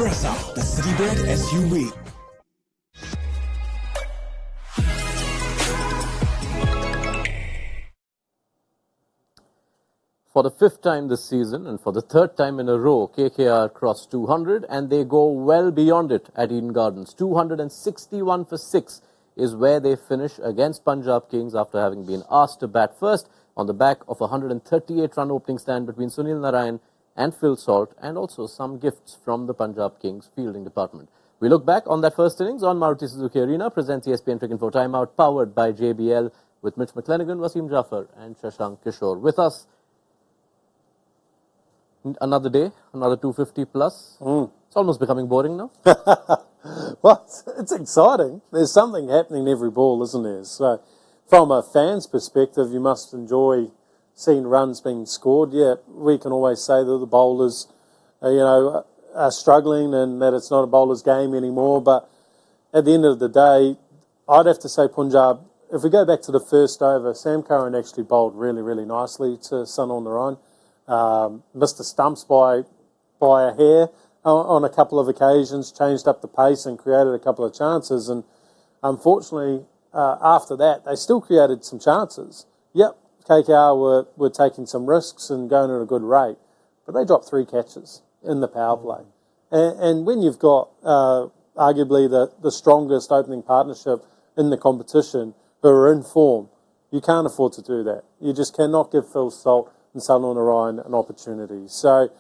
Brezza, the Citybird SUV. For the fifth time this season and for the third time in a row, KKR crossed 200 and they go well beyond it at Eden Gardens. 261 for 6 is where they finish against Punjab Kings after having been asked to bat first on the back of a 138-run opening stand between Sunil Narine and Phil Salt, and also some gifts from the Punjab Kings fielding department. We look back on that first innings on Maruti Suzuki Arena, presents ESPN Cricket Info Timeout, powered by JBL, with Mitch McClenaghan, Wasim, Jaffer and Shashank, Kishore. With us, another day, another 250 plus. It's almost becoming boring now. Well, it's exciting. There's something happening every ball, isn't there? So, from a fan's perspective, you must enjoy seeing runs being scored. Yeah, we can always say that the bowlers, are struggling and that it's not a bowler's game anymore. But at the end of the day, I'd have to say Punjab, if we go back to the first over, Sam Curran actually bowled really, really nicely to Sunil Narine. Missed the stumps by a hair on a couple of occasions, changed up the pace and created a couple of chances. And unfortunately, after that, they still created some chances. Yep, KKR were taking some risks and going at a good rate, but they dropped 3 catches in the power play. And when you've got arguably the strongest opening partnership in the competition who are in form, you can't afford to do that. You just cannot give Phil Salt and Salt and Narine an opportunity. So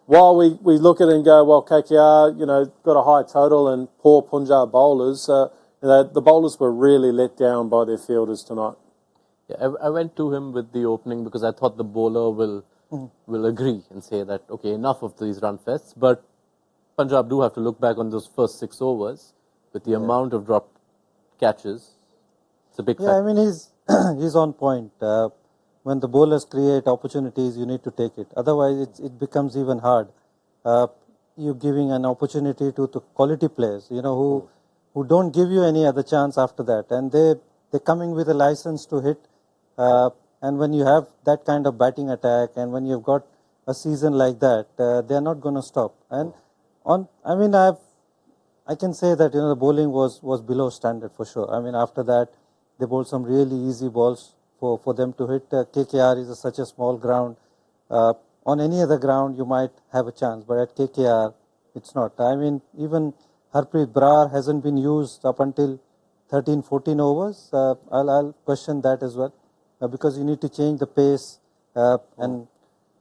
while we look at it and go, well, KKR, got a high total and poor Punjab bowlers, the bowlers were really let down by their fielders tonight. Yeah, I went to him with the opening because I thought the bowler will agree and say that, okay, enough of these run fests. But Punjab do have to look back on those first 6 overs with the amount of dropped catches. It's a big factor. I mean, he's on point. When the bowlers create opportunities, you need to take it. Otherwise, it becomes even hard. You're giving an opportunity to quality players, who don't give you any other chance after that. And they're coming with a license to hit. And when you have that kind of batting attack and when you've got a season like that, they're not going to stop. And I can say that, the bowling was below standard for sure. I mean, after that, they bowled some really easy balls for them to hit. KKR is such a small ground. On any other ground, you might have a chance, but at KKR, it's not. I mean, even Harpreet Brar hasn't been used up until 13, 14 overs. I'll question that as well, because you need to change the pace. And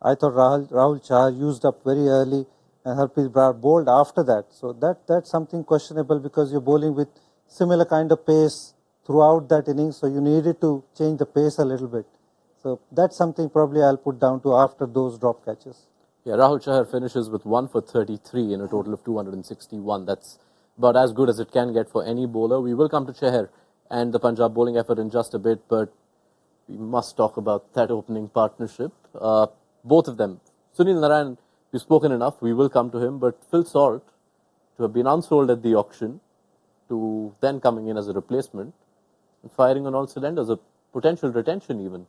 I thought Rahul Chahar used up very early, and Harpreet Brar bowled after that. So that's something questionable, because you're bowling with similar kind of pace throughout that innings, so you needed to change the pace a little bit. So that's something probably I'll put down to after those drop catches. Yeah, Rahul Chahar finishes with 1 for 33 in a total of 261. That's about as good as it can get for any bowler. We will come to Chahar and the Punjab bowling effort in just a bit, but we must talk about that opening partnership. Both of them. Sunil Narine, we've spoken enough. We will come to him, but Phil Salt, to have been unsold at the auction, to then coming in as a replacement, and firing on all cylinders, a potential retention even.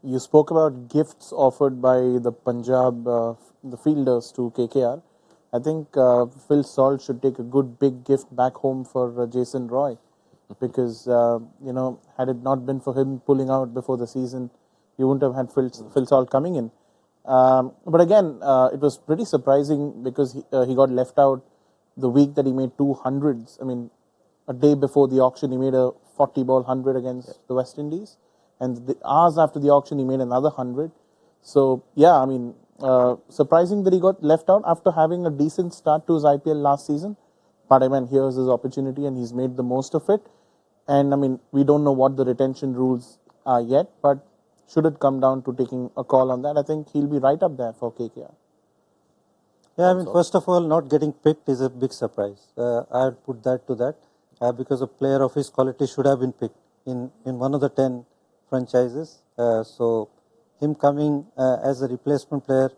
You spoke about gifts offered by the Punjab, the fielders to KKR. I think Phil Salt should take a good big gift back home for Jason Roy, because, had it not been for him pulling out before the season, you wouldn't have had Phil Salt coming in. But again, it was pretty surprising because he got left out the week that he made 200s. I mean, a day before the auction, he made a 40-ball 100 against the West Indies. And the hours after the auction, he made another 100. So, yeah, I mean, surprising that he got left out after having a decent start to his IPL last season. But, I mean, here's his opportunity and he's made the most of it. And, I mean, we don't know what the retention rules are yet, but should it come down to taking a call on that, I think he'll be right up there for KKR. Yeah, I mean, first of all, not getting picked is a big surprise. I would put that to that, because a player of his quality should have been picked in one of the 10 franchises. So him coming as a replacement player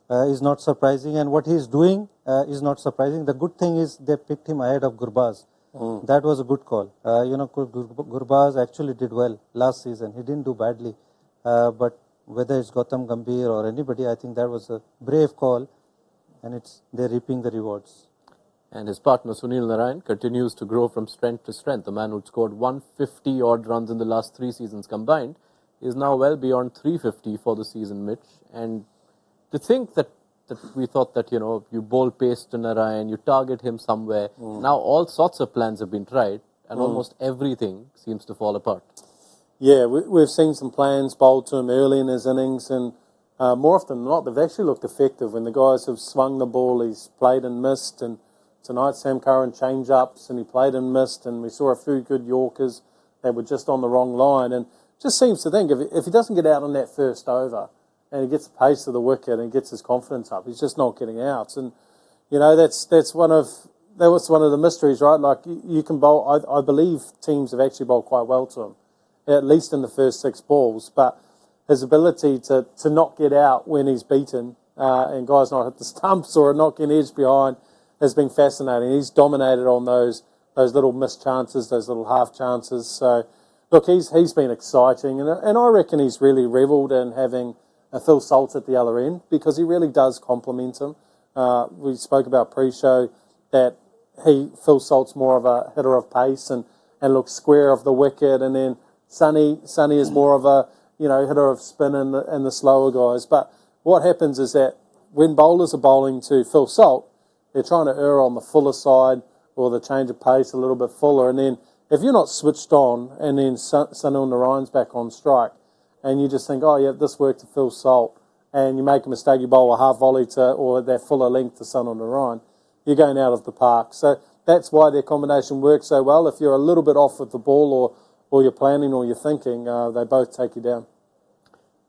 is not surprising, and what he is doing is not surprising. The good thing is they picked him ahead of Gurbaz. That was a good call. Gurbaz actually did well last season. He didn't do badly. But whether it's Gautam Gambhir or anybody, I think that was a brave call and they're reaping the rewards. And his partner Sunil Narine continues to grow from strength to strength. The man who scored 150 odd runs in the last 3 seasons combined is now well beyond 350 for the season, Mitch. And to think that we thought that, you bowl pace to Narine, you target him somewhere. Now all sorts of plans have been tried, and almost everything seems to fall apart. Yeah, we've seen some plans bowled to him early in his innings, and more often than not, they've actually looked effective. When the guys have swung the ball, he's played and missed, and tonight Sam Curran change-ups, and he played and missed, and we saw a few good Yorkers that were just on the wrong line, and just seems to think if he doesn't get out on that first over, and he gets the pace of the wicket and gets his confidence up, he's just not getting out. And that's one of the mysteries, right? Like you can bowl. I believe teams have actually bowled quite well to him, at least in the first 6 balls. But his ability to not get out when he's beaten and guys not hit the stumps or not getting edged behind has been fascinating. He's dominated on those little missed chances, those little half chances. So look, he's been exciting, and I reckon he's really revelled in having Phil Salt at the other end, because he really does complement him. We spoke about pre-show that Phil Salt's more of a hitter of pace and looks square of the wicket, and then Sonny is more of a hitter of spin and the slower guys. But what happens is that when bowlers are bowling to Phil Salt, they're trying to err on the fuller side or the change of pace a little bit fuller, and then if you're not switched on and then Sunil Narine's back on strike, and you just think, oh yeah, this worked to Phil Salt, and you make a mistake, you bowl a half volley or that fuller length to Sunil Narine, you're going out of the park. So that's why their combination works so well. If you're a little bit off with the ball or you're planning or you're thinking, they both take you down.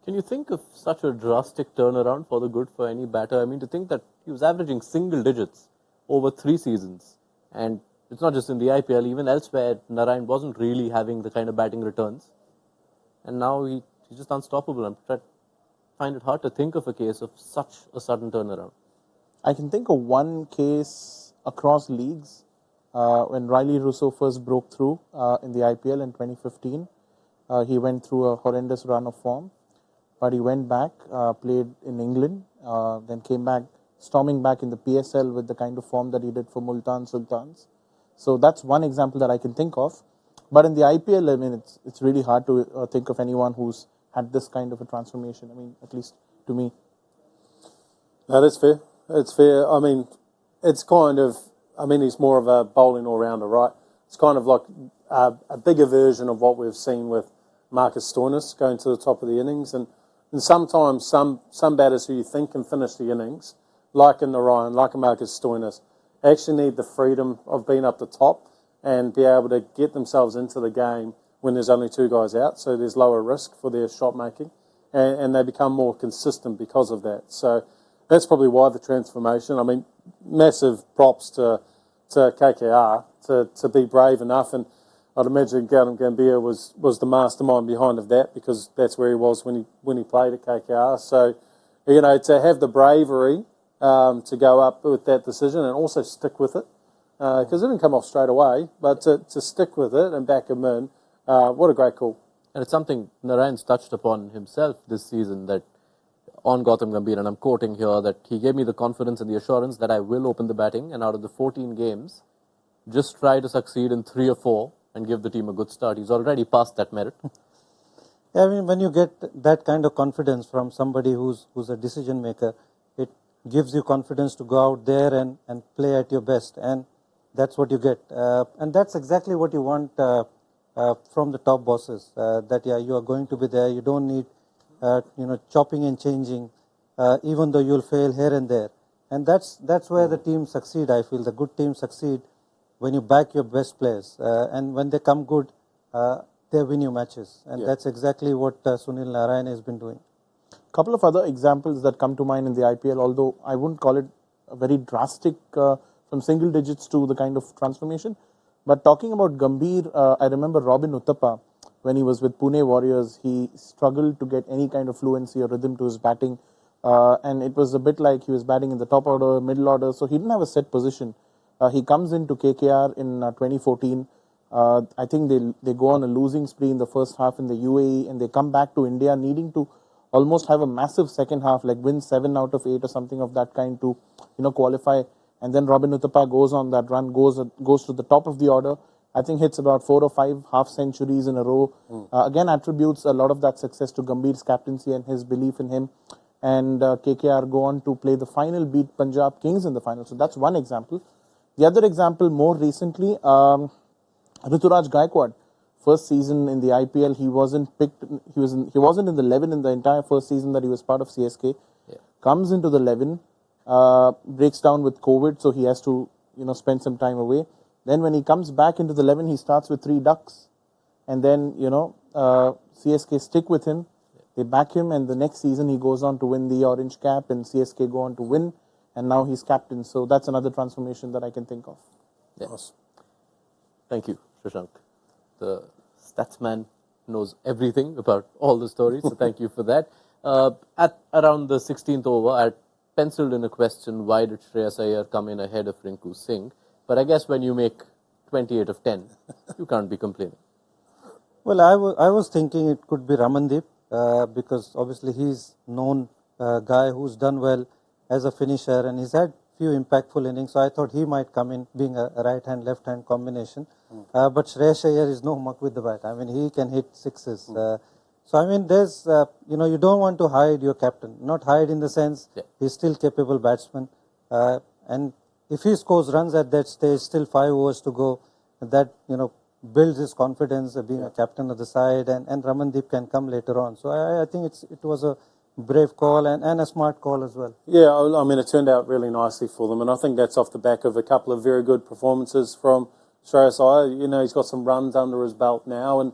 Can you think of such a drastic turnaround for the good for any batter? I mean, to think that he was averaging single digits over 3 seasons, and it's not just in the IPL, even elsewhere, Narine wasn't really having the kind of batting returns, and now he's just unstoppable. I'm trying to find it hard to think of a case of such a sudden turnaround. I can think of one case across leagues when Riley Russo first broke through in the IPL in 2015. He went through a horrendous run of form, but he went back, played in England, then came back, storming back in the PSL with the kind of form that he did for Multan Sultans. So that's one example that I can think of. But in the IPL, I mean, it's really hard to think of anyone who's had this kind of a transformation. I mean, at least to me. No, that's fair. It's fair. I mean, it's kind of, he's more of a bowling all-rounder, right? It's kind of like a bigger version of what we've seen with Marcus Stoinis going to the top of the innings. And sometimes some batters who you think can finish the innings, like in Narine, like a Marcus Stoinis, actually need the freedom of being up the top and be able to get themselves into the game when there's only 2 guys out, so there's lower risk for their shot making, and they become more consistent because of that. So that's probably why the transformation. I mean, massive props to KKR to be brave enough, and I'd imagine Gambhir was the mastermind behind of that, because that's where he was when he played at KKR. So, to have the bravery to go up with that decision and also stick with it, because it didn't come off straight away, but to stick with it and back him in, what a great call. And it's something Narayan's touched upon himself this season, that on Gautam Gambhir, and I'm quoting here, that he gave me the confidence and the assurance that I will open the batting, and out of the 14 games, just try to succeed in 3 or 4 and give the team a good start. He's already passed that merit. Yeah, I mean, when you get that kind of confidence from somebody who's a decision maker, it gives you confidence to go out there and play at your best, and that's what you get. And that's exactly what you want from the top bosses, that you are going to be there. You don't need chopping and changing, even though you'll fail here and there. And that's where the team succeed. I feel the good teams succeed when you back your best players, and when they come good, they win you matches. And that's exactly what Sunil Narine has been doing. A couple of other examples that come to mind in the IPL, although I wouldn't call it a very drastic from single digits to the kind of transformation. But talking about Gambhir, I remember Robin Uthappa, when he was with Pune Warriors, he struggled to get any kind of fluency or rhythm to his batting. And it was a bit like he was batting in the top order, middle order, so he didn't have a set position. He comes into KKR in 2014. I think they go on a losing spree in the first half in the UAE, and they come back to India needing to almost have a massive second half, like win 7 out of 8 or something of that kind to, qualify. And then Robin Uthappa goes on that run, goes to the top of the order. I think hits about 4 or 5 half centuries in a row. Again, attributes a lot of that success to Gambhir's captaincy and his belief in him. And KKR go on to play the final, beat Punjab Kings in the final. So that's one example. The other example, more recently, Rituraj Gaikwad. First season in the IPL, he wasn't picked. He wasn't in the 11 in the entire first season that he was part of CSK. Yeah. Comes into the 11, breaks down with COVID, so he has to spend some time away. Then when he comes back into the 11, he starts with 3 ducks, and then CSK stick with him. They back him, and the next season he goes on to win the orange cap, and CSK go on to win, and now he's captain. So that's another transformation that I can think of. Yes. Thank you, Shashank. The statsman knows everything about all the stories, so thank you for that. At around the 16th over, I penciled in a question, why did Shreyas Iyer come in ahead of Rinku Singh? But I guess when you make 28 of 10, you can't be complaining. Well, I was thinking it could be Ramandeep because obviously he's known guy who's done well as a finisher and he's had few impactful innings. So I thought he might come in being a right-hand, left-hand combination. But Shreyas Iyer is no muck with the bat. I mean, he can hit sixes. So I mean, there's you don't want to hide your captain. Not hide in the sense he's still capable batsman. And if he scores runs at that stage, still 5 overs to go, that builds his confidence being a captain of the side, and Ramandeep can come later on. So I think it was a brave call and a smart call as well. Yeah, I mean, it turned out really nicely for them, and I think that's off the back of a couple of very good performances from Shreyas Iyer. He's got some runs under his belt now, and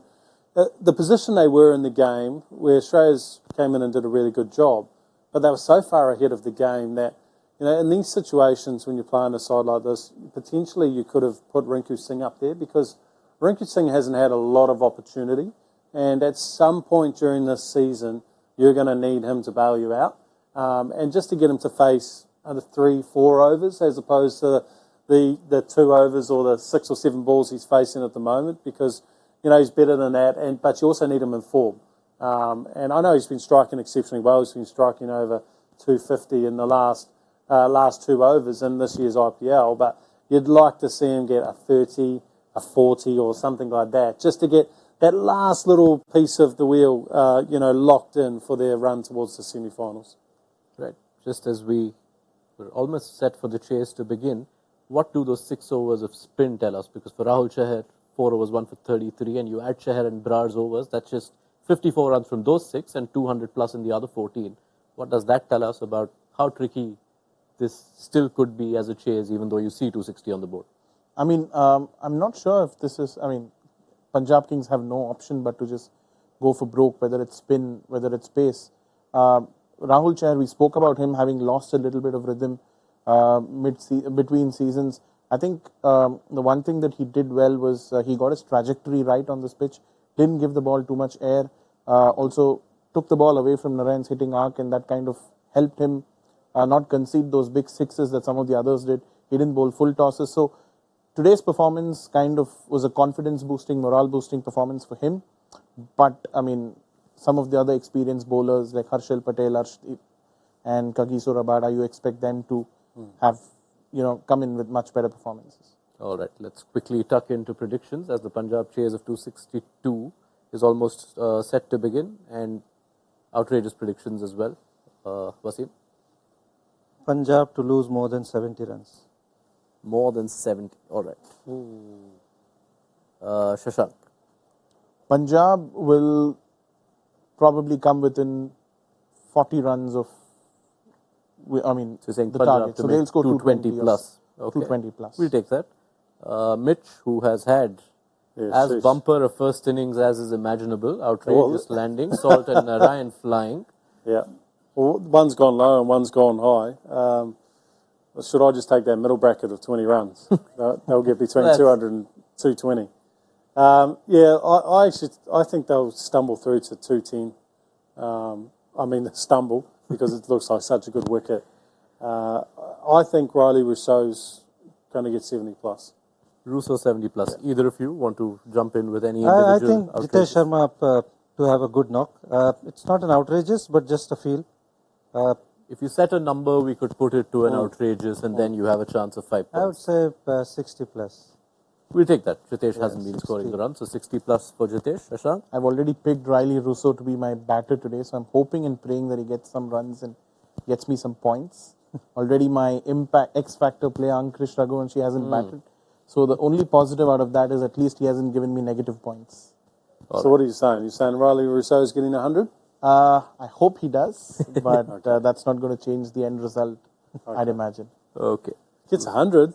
the position they were in the game, where Shreyas came in and did a really good job, but they were so far ahead of the game that, in these situations when you're playing a side like this, potentially you could have put Rinku Singh up there because Rinku Singh hasn't had a lot of opportunity, and at some point during this season, you're going to need him to bail you out. And just to get him to face under 3-4 overs as opposed to the 2 overs or the 6 or 7 balls he's facing at the moment, because, he's better than that, but you also need him in form. And I know he's been striking exceptionally well. He's been striking over 250 in the last 2 overs in this year's IPL, but you'd like to see him get a 30, a 40 or something like that, just to get that last little piece of the wheel, locked in for their run towards the semi-finals. Right. Just as we were almost set for the chase to begin, what do those 6 overs of spin tell us? Because for Rahul Chahar, 4 overs, 1 for 33, and you add Chahar and Brar's overs, that's just 54 runs from those 6 and 200 plus in the other 14. What does that tell us about how tricky this still could be as a chase, even though you see 260 on the board? I mean, I'm not sure if this is, Punjab Kings have no option but to just go for broke, whether it's spin, whether it's pace. Rahul Chahar, we spoke about him having lost a little bit of rhythm between seasons. I think the one thing that he did well was he got his trajectory right on this pitch, didn't give the ball too much air, also took the ball away from Narayan's hitting arc, and that kind of helped him not concede those big sixes that some of the others did. He didn't bowl full tosses. So today's performance kind of was a confidence-boosting, morale-boosting performance for him. But, some of the other experienced bowlers like Harshal Patel, Arshdeep and Kagiso Rabada, you expect them to have, come in with much better performances. All right, let's quickly tuck into predictions as the Punjab chase of 262 is almost set to begin, and outrageous predictions as well. Wasim? Punjab to lose more than 70 runs. More than 70. All right. Shashank? Punjab will probably come within 40 runs of, so you're saying the Punjab target. to So make they'll score 220 plus. Okay. 220 plus. We'll take that. Mitch, who has had as bumper a first innings as is imaginable, outrageous landing, Salt and Narine flying. Yeah. Well, one's gone low and one's gone high. Should I just take that middle bracket of 20 runs? They'll get between 200 and 220. I think they'll stumble through to 210. They stumble because it looks like such a good wicket. I think Riley Rousseau's going to get 70 plus. Rousseau 70 plus. Either of you want to jump in with any individual? I think Jitesh Sharma to to have a good knock. It's not an outrageous, but just a feel. If you set a number, we could put it to an outrageous, and then you have a chance of 5 I would points. say 60 plus. We'll take that. Jitesh hasn't been scoring the runs, so 60 plus for Jitesh. Shashank? I've already picked Riley Russo to be my batter today, so I'm hoping and praying that he gets some runs and gets me some points. Already my impact X factor player Ankrish Raghuvanshi hasn't batted, so the only positive out of that is at least he hasn't given me negative points. So what are you saying? You're saying Riley Rousseau's getting 100? I hope he does, but that's not going to change the end result, I'd imagine. Okay. Gets 100.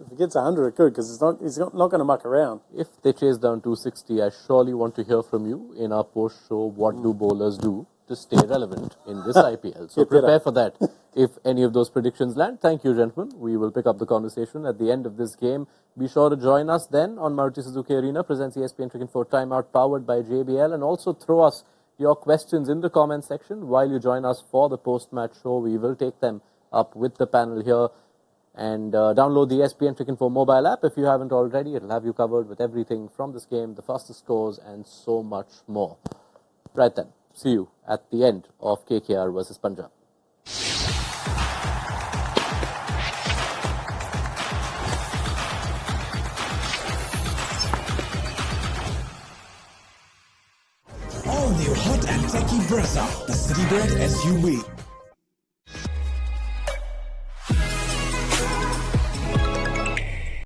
If he gets 100, it could, because he's not going to muck around. If they chase down 260, I surely want to hear from you in our post show. What do bowlers do to stay relevant in this IPL? So prepare for that. If any of those predictions land, thank you, gentlemen. We will pick up the conversation at the end of this game. Be sure to join us then on Maruti Suzuki Arena, presents ESPN Cricket 4 Timeout, powered by JBL, and also throw us your questions in the comment section while you join us for the post-match show. We will take them up with the panel here. And download the ESPN Cricket 4 mobile app if you haven't already. It'll have you covered with everything from this game, the fastest scores, and so much more. Right then, see you at the end of KKR versus Punjab. All new hot and techy Brezza, the city bread SUV.